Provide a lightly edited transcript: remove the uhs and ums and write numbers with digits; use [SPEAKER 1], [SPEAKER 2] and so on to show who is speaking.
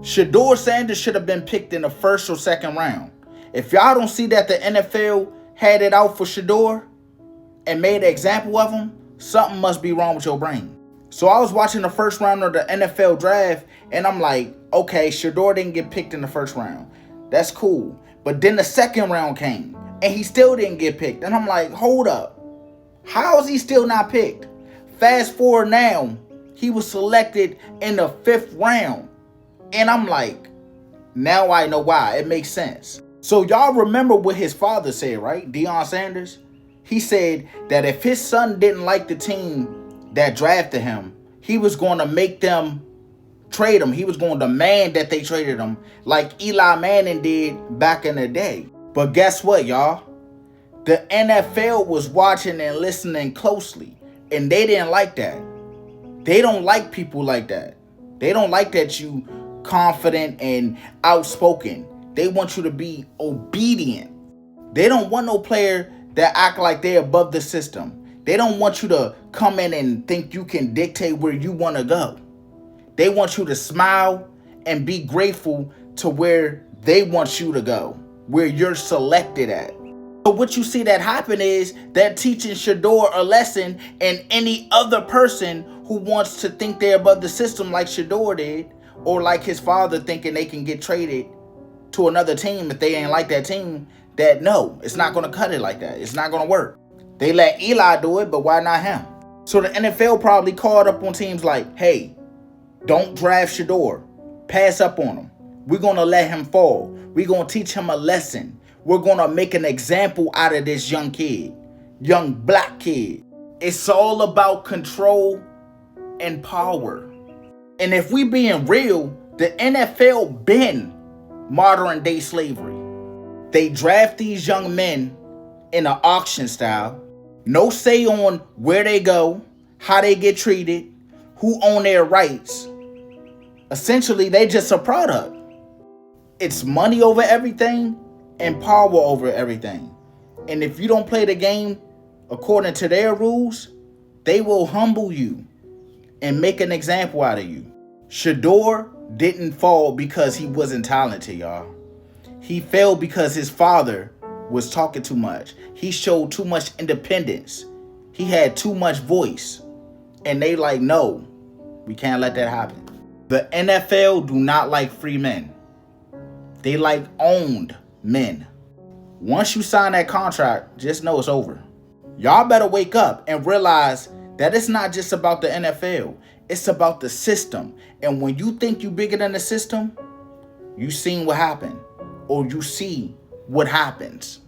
[SPEAKER 1] Shedeur Sanders should have been picked in the first or second round. If y'all don't see that the NFL had it out for Shedeur and made an example of him, something must be wrong with your brain. So I was watching the first round of the NFL draft, and I'm like, okay, Shedeur didn't get picked in the first round. That's cool. But then the second round came, and he still didn't get picked. And I'm like, hold up. How is he still not picked? Fast forward now, he was selected in the 5th round. And I'm like, now I know why. It makes sense. So y'all remember what his father said, right? Deion Sanders? He said that if his son didn't like the team that drafted him, he was going to make them trade him. He was going to demand that they traded him like Eli Manning did back in the day. But guess what, y'all? The NFL was watching and listening closely, and they didn't like that. They don't like people like that. They don't like that you confident and outspoken. They want you to be obedient. They don't want no player that act like they're above the system. They don't want you to come in and think you can dictate where you want to go. They want you to smile and be grateful to where they want you to go, where you're selected at. But what you see that happen is that teaching Shedeur a lesson, and any other person who wants to think they're above the system like Shedeur did, or like his father thinking they can get traded to another team if they ain't like that team, that no, it's not going to cut it like that. It's not going to work. They let Eli do it, but why not him? So the NFL probably called up on teams like, hey, don't draft Shedeur. Pass up on him. We're going to let him fall. We're going to teach him a lesson. We're going to make an example out of this young kid, young black kid. It's all about control and power. And if we being real, the NFL been modern day slavery. They draft these young men in an auction style. No say on where they go, how they get treated, who own their rights. Essentially, they just a product. It's money over everything and power over everything. And if you don't play the game according to their rules, they will humble you and make an example out of you. Shedeur didn't fall because he wasn't talented, y'all. He fell because his father was talking too much. He showed too much independence. He had too much voice. And they like, no, we can't let that happen. The NFL do not like free men. They like owned men. Once you sign that contract, just know it's over. Y'all better wake up and realize that it's not just about the NFL. It's about the system. And when you think you're bigger than the system, you seen what happened. Or you see what happens.